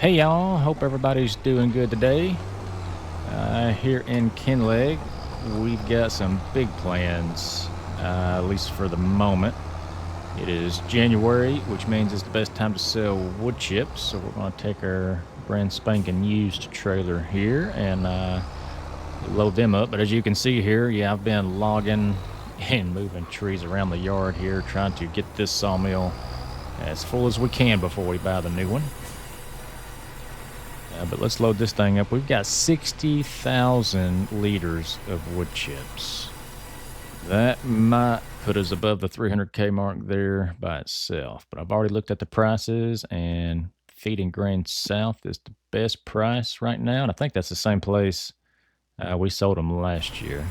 Hey y'all, hope everybody's doing good today. Here in Kinlaig, we've got some big plans, at least for the moment. It is January, which means it's the best time to sell wood chips. So we're going to take our brand spanking used trailer here and load them up. But as you can see here, yeah, I've been logging and moving trees around the yard here, trying to get this sawmill as full as we can before we buy the new one. But let's load this thing up. We've got 60,000 liters of wood chips. That might put us above the 300K mark there by itself. But I've already looked at the prices, and Feed and Grain South is the best price right now. And I think that's the same place we sold them last year.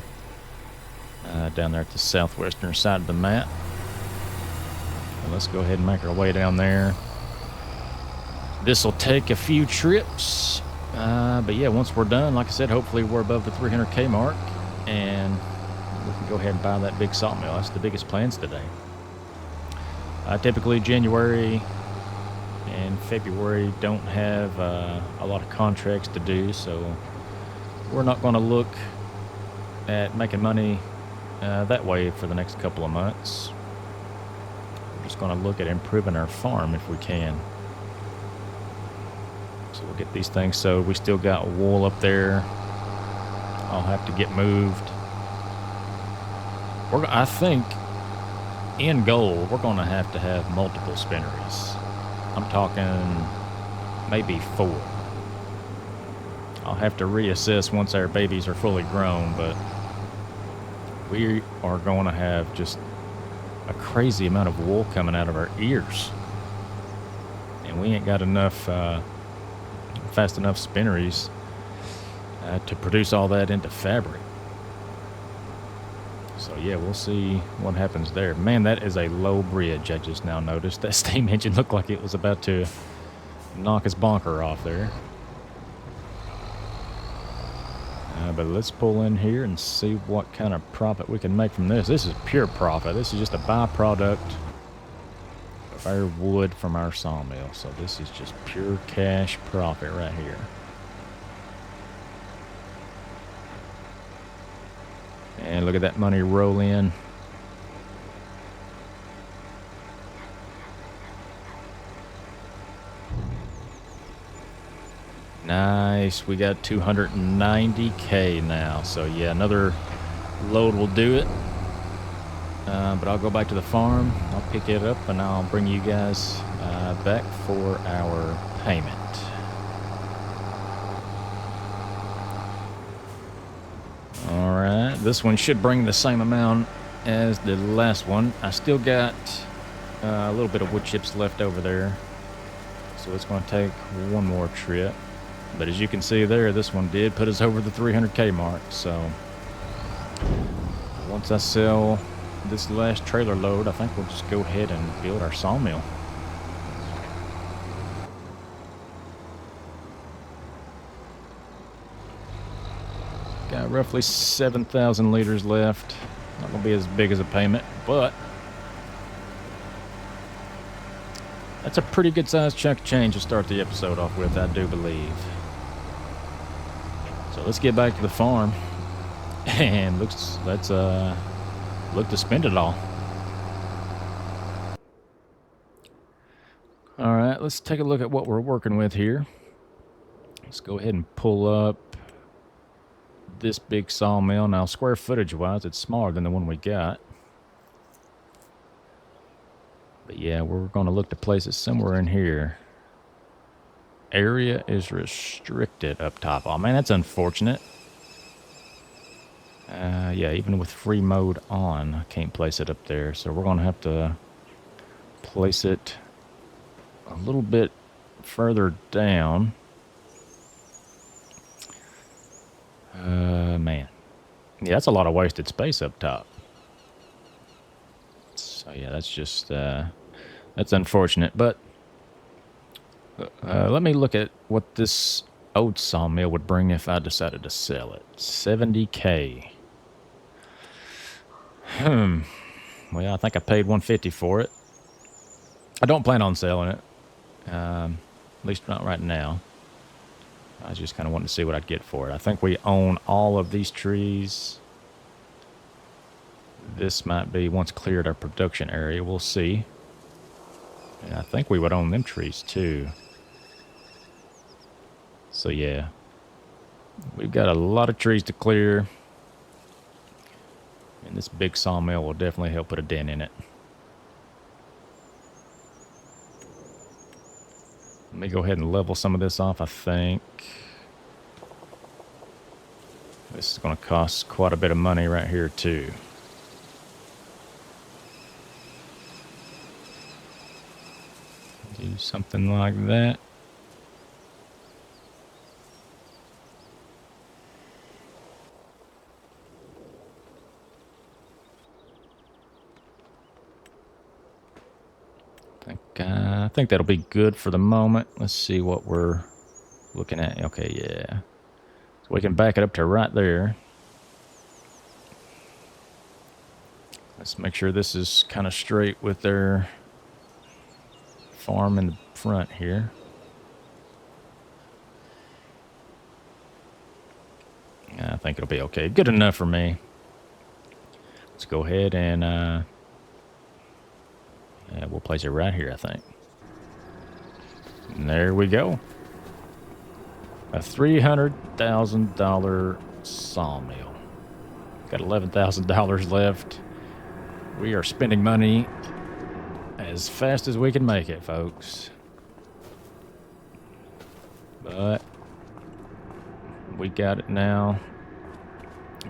Down there at the southwestern side of the map. And let's go ahead and make our way down there. This will take a few trips, but yeah, once we're done, like I said, hopefully we're above the 300K mark, and we can go ahead and buy that big sawmill. That's the biggest plans today. Typically, January and February don't have a lot of contracts to do, so we're not going to look at making money that way for the next couple of months. We're just going to look at improving our farm if we can. So we'll get these things sewed. We still got wool up there. I'll have to get moved. I think, in goal, we're going to have multiple spinneries. I'm talking maybe 4. I'll have to reassess once our babies are fully grown, but we are going to have just a crazy amount of wool coming out of our ears. And we ain't got enough... fast enough spinneries to produce all that into fabric. So yeah, we'll see what happens there. Man, that is a low bridge. I just now noticed that steam engine looked like it was about to knock his bonker off there. But let's pull in here and see what kind of profit we can make from this. This is pure profit. This is just a byproduct of our wood from our sawmill. So this is just pure cash profit right here. And look at that money roll in. Nice. We got 290K now. So yeah, another load will do it. But I'll go back to the farm, I'll pick it up, and I'll bring you guys back for our payment. Alright, this one should bring the same amount as the last one. I still got a little bit of wood chips left over there, so it's going to take one more trip. But as you can see there, this one did put us over the 300K mark, so once I sell this last trailer load, I think we'll just go ahead and build our sawmill. Got roughly 7,000 liters left. Not gonna be as big as a payment, but that's a pretty good sized chunk of change to start the episode off with, I do believe. So let's get back to the farm and let's look to spend it all. All right, let's take a look at what we're working with here. Let's go ahead and pull up this big sawmill. Now, square footage wise, it's smaller than the one we got. But yeah, we're going to look to place it somewhere in here. Area is restricted up top. Oh man, that's unfortunate. Yeah, even with free mode on, I can't place it up there. So we're going to have to place it a little bit further down. Man. Yeah, that's a lot of wasted space up top. So yeah, that's just, that's unfortunate. But let me look at what this old sawmill would bring if I decided to sell it. 70K. Well, I think I paid $150 for it. I don't plan on selling it. At least not right now. I was just kind of wanting to see what I'd get for it. I think we own all of these trees. This might be once cleared our production area. We'll see. And I think we would own them trees too. So yeah. We've got a lot of trees to clear. And this big sawmill will definitely help put a dent in it. Let me go ahead and level some of this off, I think. This is going to cost quite a bit of money right here too. Do something like that. I think that'll be good for the moment. Let's see what we're looking at. Okay, yeah. So we can back it up to right there. Let's make sure this is kind of straight with their farm in the front here. I think it'll be okay. Good enough for me. Let's go ahead and yeah, we'll place it right here, I think. And there we go. A $300,000 sawmill. Got $11,000 left. We are spending money as fast as we can make it, folks. But we got it now.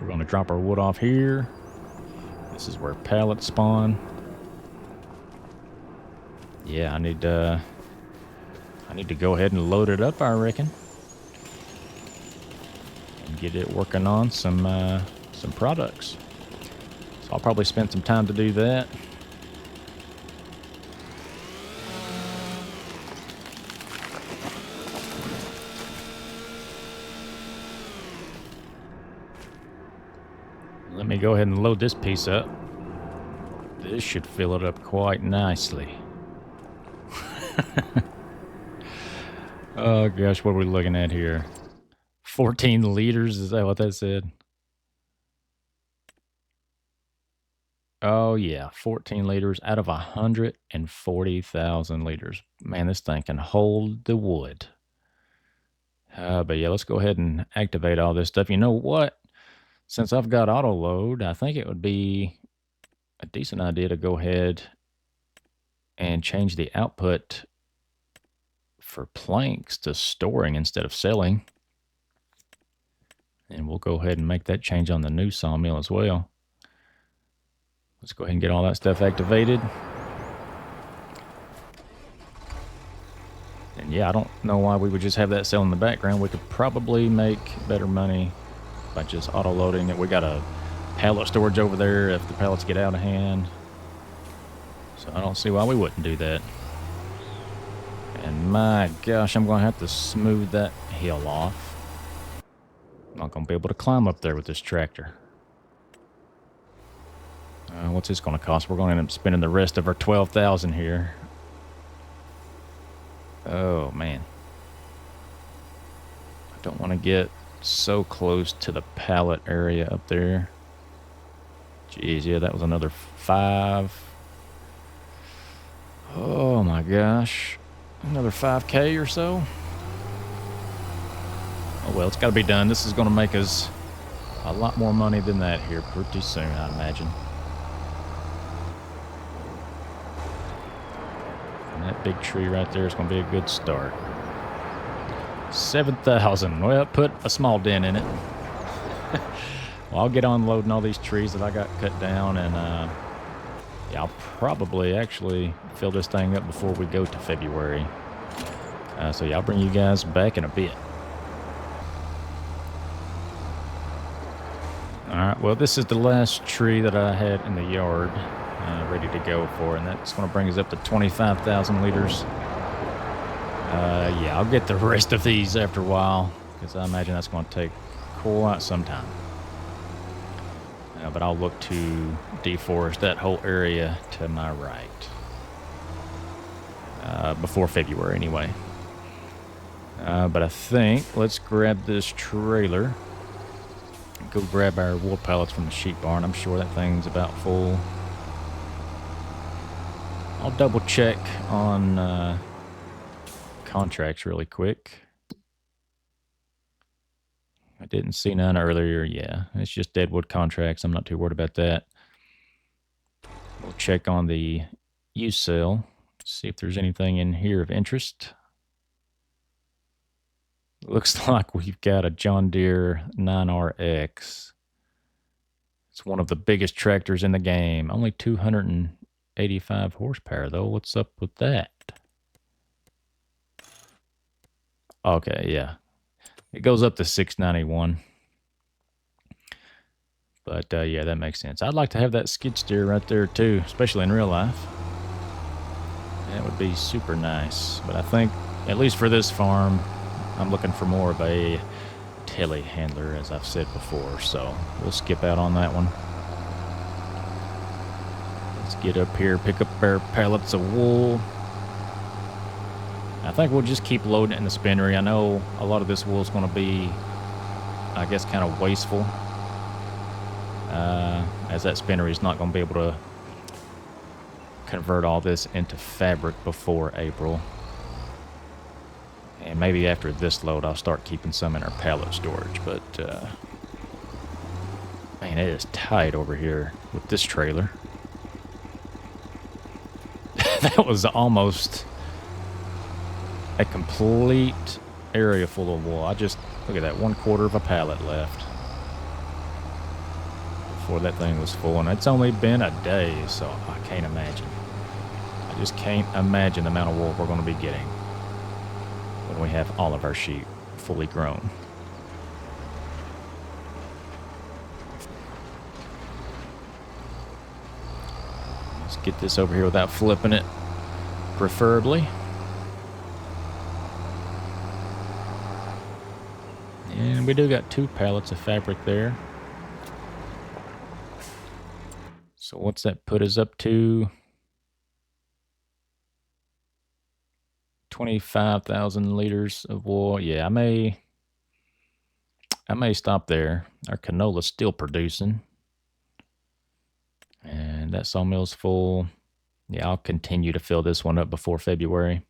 We're going to drop our wood off here. This is where pallets spawn. Yeah, I need to go ahead and load it up, I reckon, and get it working on some products. So I'll probably spend some time to do that. Let me go ahead and load this piece up. This should fill it up quite nicely. Oh gosh, what are we looking at here? 14 liters, is that what that said? Oh yeah, 14 liters out of 140,000 liters. Man, this thing can hold the wood. But yeah, let's go ahead and activate all this stuff. You know what? Since I've got auto load, I think it would be a decent idea to go ahead and change the output for planks to storing instead of selling. And we'll go ahead and make that change on the new sawmill as well. Let's go ahead and get all that stuff activated. And yeah, I don't know why we would just have that sell in the background. We could probably make better money by just auto loading it. We got a pallet storage over there if the pallets get out of hand. So I don't see why we wouldn't do that. And my gosh, I'm going to have to smooth that hill off. I'm not going to be able to climb up there with this tractor. What's this going to cost? We're going to end up spending the rest of our $12,000 here. Oh, man. I don't want to get so close to the pallet area up there. Jeez, yeah, that was another 5. Oh, my gosh. Another 5K or so. Oh, well, it's got to be done. This is going to make us a lot more money than that here pretty soon, I imagine. And that big tree right there is going to be a good start. 7,000. Well, put a small dent in it. Well, I'll get on loading all these trees that I got cut down, and yeah, I'll probably actually fill this thing up before we go to February. So yeah, I'll bring you guys back in a bit. Alright, well, this is the last tree that I had in the yard ready to go for, and that's going to bring us up to 25,000 liters. Yeah, I'll get the rest of these after a while, because I imagine that's going to take quite some time. But I'll look to deforest that whole area to my right. Before February, anyway. But I think let's grab this trailer. Go grab our wool pallets from the sheep barn. I'm sure that thing's about full. I'll double check on contracts really quick. I didn't see none earlier. Yeah, it's just deadwood contracts. I'm not too worried about that. We'll check on the used sale, see if there's anything in here of interest. Looks like we've got a John Deere 9RX. It's one of the biggest tractors in the game. Only 285 horsepower, though. What's up with that? Okay, yeah. It goes up to 691. But yeah, that makes sense. I'd like to have that skid steer right there, too, especially in real life. That would be super nice. But I think, at least for this farm, I'm looking for more of a telehandler, as I've said before. So we'll skip out on that one. Let's get up here, pick up our pallets of wool. I think we'll just keep loading it in the spinnery. I know a lot of this wool is going to be, I guess, kind of wasteful. As that spinnery is not going to be able to convert all this into fabric before April. And maybe after this load, I'll start keeping some in our pallet storage. But, man, it is tight over here with this trailer. That was almost a complete area full of wool. I just, look at that, 1/4 of a pallet left before that thing was full. And it's only been a day, so I can't imagine. I just can't imagine the amount of wool we're going to be getting when we have all of our sheep fully grown. Let's get this over here without flipping it, preferably. And we do got 2 pallets of fabric there. So what's that put us up to? 25,000 liters of wool. Yeah, I may stop there. Our canola's still producing. And that sawmill's full. Yeah, I'll continue to fill this one up before February.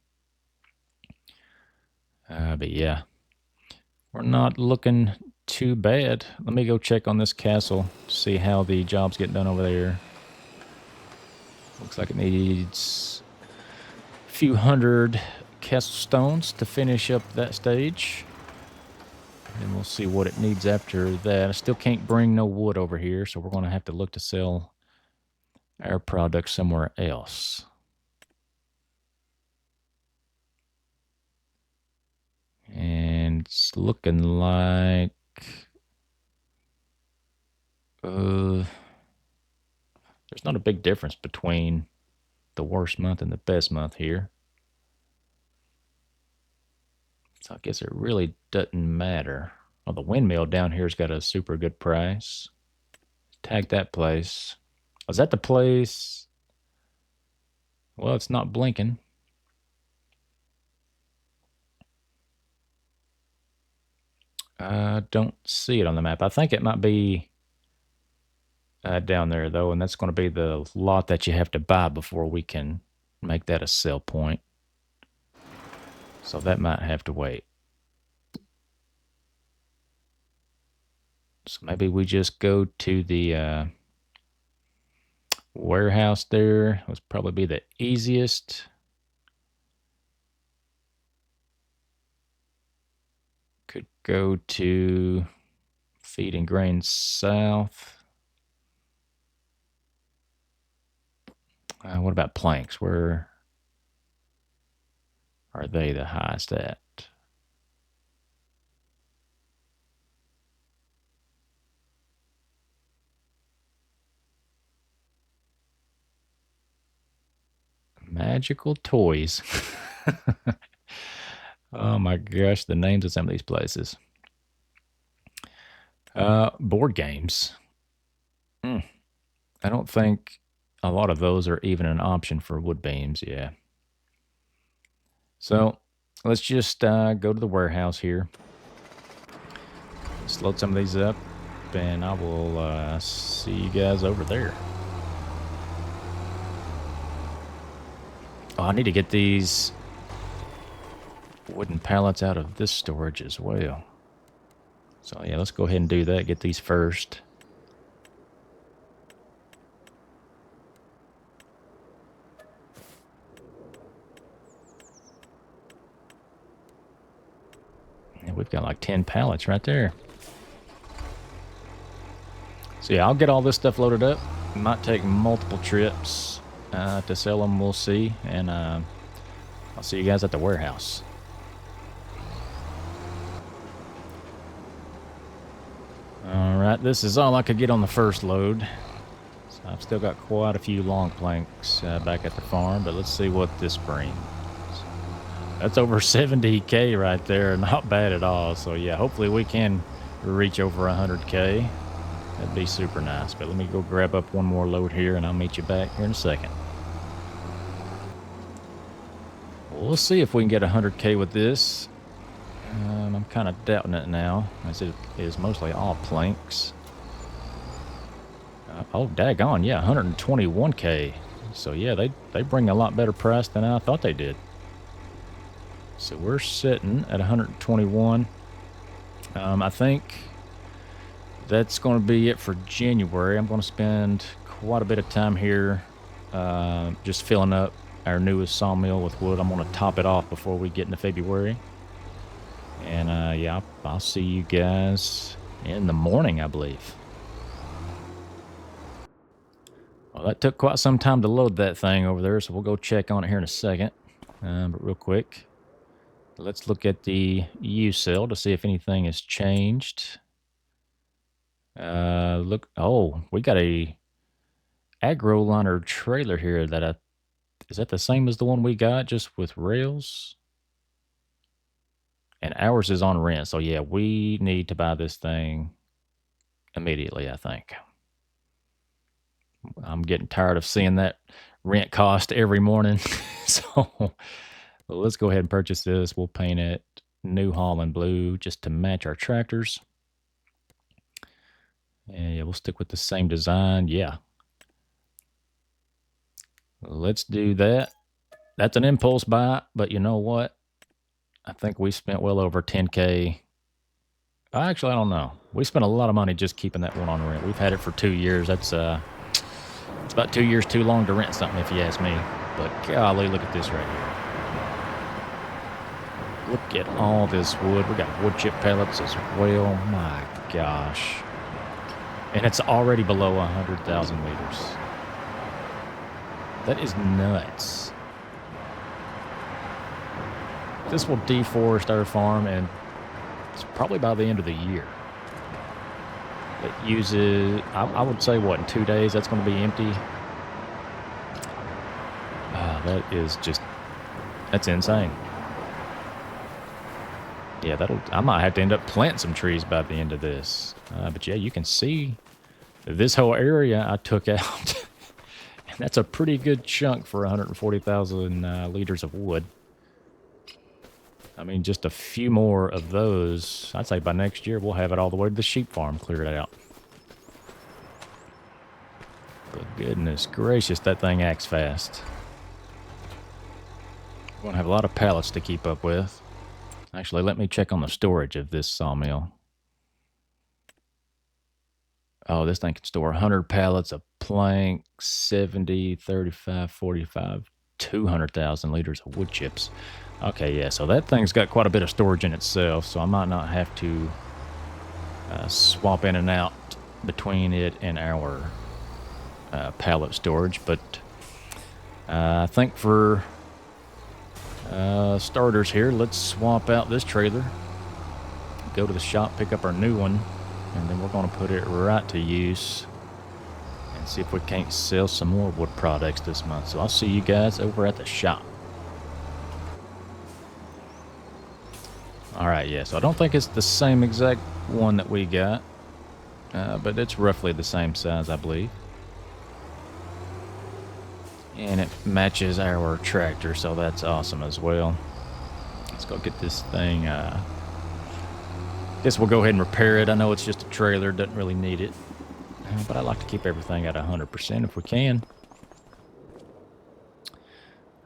But yeah, we're not looking too bad. Let me go check on this castle, see how the job's getting done over there. Looks like it needs a few hundred castle stones to finish up that stage. And we'll see what it needs after that. I still can't bring no wood over here, so we're going to have to look to sell our product somewhere else. And it's looking like there's not a big difference between the worst month and the best month here. So I guess it really doesn't matter. Oh, the windmill down here's got a super good price. Tag that place. Is that the place? Well, it's not blinking. I don't see it on the map. I think it might be down there, though, and that's going to be the lot that you have to buy before we can make that a sell point. So that might have to wait. So maybe we just go to the warehouse there. Would probably be the easiest. Could go to feed and grain south. What about planks? Where are they the highest at? Magical Toys. Oh my gosh, the names of some of these places. Board games. I don't think a lot of those are even an option for wood beams, yeah. So let's just go to the warehouse here. Let's load some of these up, and I will see you guys over there. Oh, I need to get these wooden pallets out of this storage as well. So yeah, let's go ahead and do that. Get these first. And we've got like 10 pallets right there. So yeah, I'll get all this stuff loaded up. It might take multiple trips to sell them. We'll see. And I'll see you guys at the warehouse. All right, this is all I could get on the first load. So I've still got quite a few long planks back at the farm, but let's see what this brings. That's over 70K right there. Not bad at all. So yeah, hopefully we can reach over 100K. That'd be super nice. But let me go grab up one more load here, and I'll meet you back here in a second. Well, we'll see if we can get 100K with this. I'm kind of doubting it now, as it is mostly all planks. Oh, daggone, yeah, 121K. So yeah, they bring a lot better price than I thought they did. So we're sitting at 121. I think that's going to be it for January. I'm going to spend quite a bit of time here just filling up our newest sawmill with wood. I'm going to top it off before we get into February. And yeah, I'll see you guys in the morning, I believe. Well, that took quite some time to load that thing over there, so we'll go check on it here in a second. But real quick, let's look at the U cell to see if anything has changed. Look, oh, we got a AgroLiner trailer here that is that the same as the one we got, just with rails? And ours is on rent, so yeah, we need to buy this thing immediately, I think. I'm getting tired of seeing that rent cost every morning. So let's go ahead and purchase this. We'll paint it New Holland blue just to match our tractors. And yeah, we'll stick with the same design. Yeah. Let's do that. That's an impulse buy, but you know what? I think we spent well over 10K. Actually, I don't know. We spent a lot of money just keeping that one on rent. We've had it for 2 years. That's it's about 2 years too long to rent something, if you ask me. But golly, look at this right here. Look at all this wood. We got wood chip pellets as well. My gosh. And it's already below 100,000 liters. That is nuts. This will deforest our farm, and it's probably by the end of the year. It uses, I would say, what, in 2 days, that's going to be empty. That is just, that's insane. Yeah, I might have to end up planting some trees by the end of this. But yeah, you can see this whole area I took out. And that's a pretty good chunk for 140,000 liters of wood. I mean, just a few more of those. I'd say by next year, we'll have it all the way to the sheep farm cleared out. But goodness gracious, that thing acts fast. We're going to have a lot of pallets to keep up with. Actually, let me check on the storage of this sawmill. Oh, this thing can store 100 pallets of plank, 70, 35, 45, 200,000 liters of wood chips. Okay, yeah, so that thing's got quite a bit of storage in itself, so I might not have to swap in and out between it and our pallet storage, but I think for starters here, let's swap out this trailer, go to the shop, pick up our new one, and then we're going to put it right to use and see if we can't sell some more wood products this month. So I'll see you guys over at the shop. All right, yeah, so I don't think it's the same exact one that we got, but it's roughly the same size, I believe. And it matches our tractor, so that's awesome as well. Let's go get this thing. Guess we'll go ahead and repair it. I know it's just a trailer, doesn't really need it. But I like to keep everything at 100% if we can.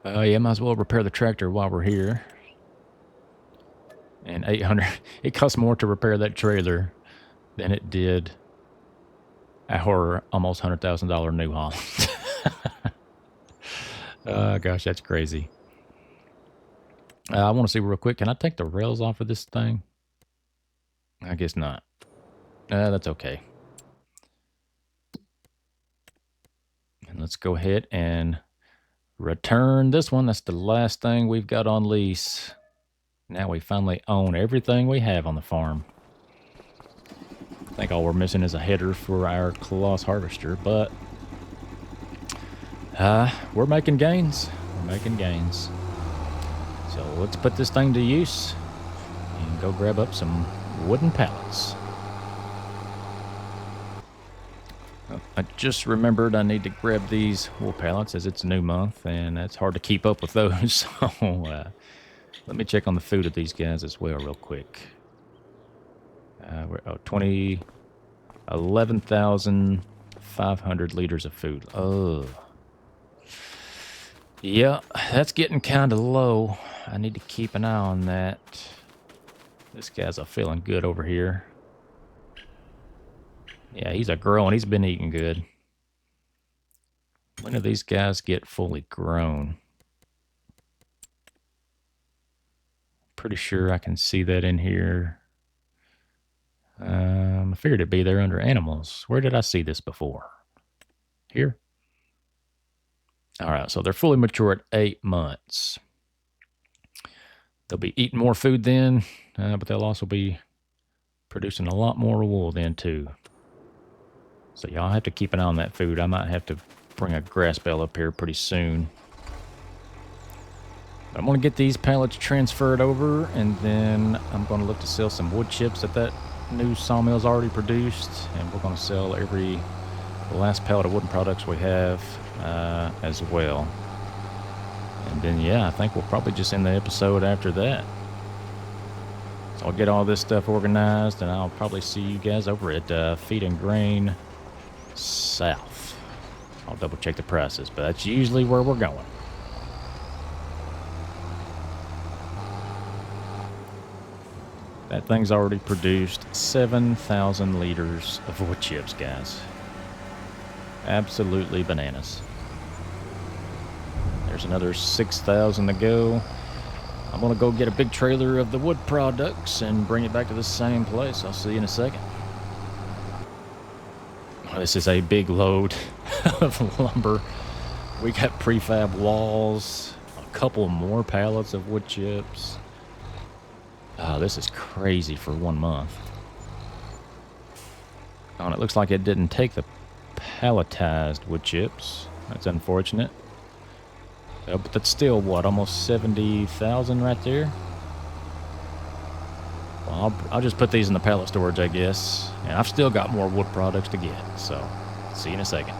Yeah, might as well repair the tractor while we're here. And 800, it costs more to repair that trailer than it did our almost $100,000 New Holland. Gosh, that's crazy. I want to see real quick. Can I take the rails off of this thing? I guess not. That's okay. And let's go ahead and return this one. That's the last thing we've got on lease. Now we finally own everything we have on the farm. I think all we're missing is a header for our Colossus harvester, but we're making gains. We're making gains. So let's put this thing to use and go grab up some wooden pallets. I just remembered I need to grab these wool pallets as it's a new month, and it's hard to keep up with those. So let me check on the food of these guys as well real quick. We're 11,500 liters of food. Oh. Yeah, that's getting kind of low. I need to keep an eye on that. This guy's feeling good over here. Yeah, he's growing. He's been eating good. When do these guys get fully grown? Pretty sure I can see that in here. I figured it'd be there under animals. Where did I see this before? Here? All right, so they're fully mature at 8 months. They'll be eating more food then, but they'll also be producing a lot more wool then too. So y'all have to keep an eye on that food. I might have to bring a grass bale up here pretty soon. But I'm going to get these pallets transferred over, and then I'm going to look to sell some wood chips that new sawmill's already produced, and we're going to sell the last pallet of wooden products we have as well. And then, yeah, I think we'll probably just end the episode after that. So I'll get all this stuff organized, and I'll probably see you guys over at Feed and Grain South. I'll double check the prices, but that's usually where we're going. That thing's already produced 7,000 liters of wood chips, guys. Absolutely bananas. There's another 6,000 to go. I'm going to go get a big trailer of the wood products and bring it back to the same place. I'll see you in a second. This is a big load of lumber. We got prefab walls, a couple more pallets of wood chips. This is crazy for 1 month. Oh, and it looks like it didn't take the palletized wood chips. That's unfortunate. But that's still, what, almost 70,000 right there? Well, I'll just put these in the pallet storage, I guess. And I've still got more wood products to get, so see you in a second.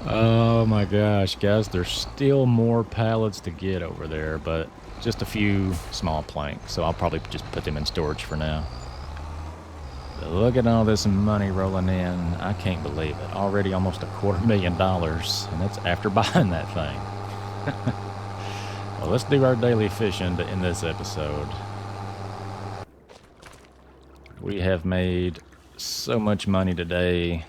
Oh my gosh, guys, there's still more pallets to get over there, but just a few small planks, so I'll probably just put them in storage for now. But look at all this money rolling in. I can't believe it. Already almost $250,000, and that's after buying that thing. Well, let's do our daily fishing in this episode. We have made so much money today.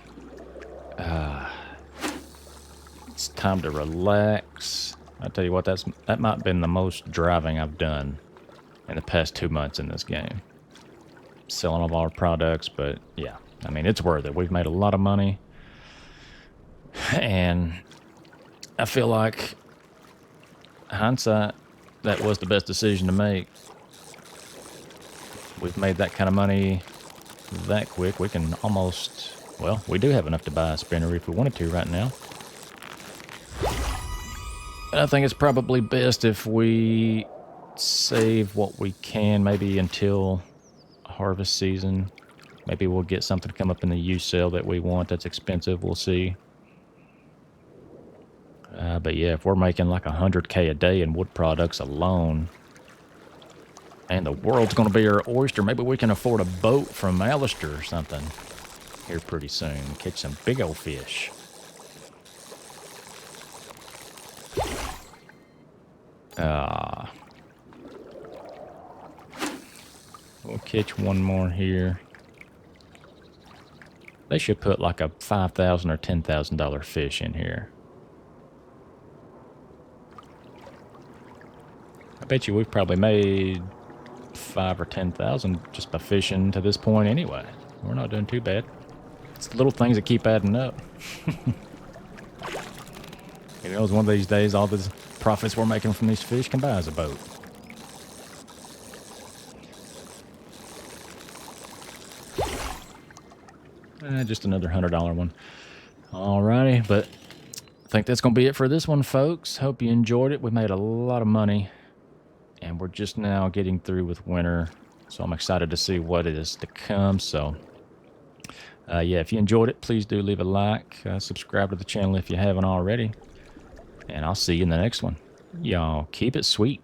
It's time to relax. I tell you what, that might have been the most driving I've done in the past 2 months in this game. Selling all our products, but yeah, I mean, it's worth it. We've made a lot of money, and I feel like hindsight, that was the best decision to make. We've made that kind of money that quick. We can almost, well, we do have enough to buy a spinner if we wanted to right now. I think it's probably best if we save what we can, maybe until harvest season. Maybe we'll get something to come up in the used sale that we want that's expensive. We'll see. But yeah, if we're making like 100K a day in wood products alone, and the world's going to be our oyster, maybe we can afford a boat from Alistair or something here pretty soon. Catch some big old fish. We'll catch one more here. They should put like a $5,000 or $10,000 fish in here. I bet you we've probably made 5 or 10,000 just by fishing to this point anyway. We're not doing too bad. It's the little things that keep adding up. You know, it's one of these days, all the profits we're making from these fish can buy us a boat. Just another $100 one. Alrighty, but I think that's going to be it for this one, folks. Hope you enjoyed it. We made a lot of money, and we're just now getting through with winter, so I'm excited to see what is to come. So, yeah, if you enjoyed it, please do leave a like, subscribe to the channel if you haven't already, and I'll see you in the next one. Y'all keep it sweet.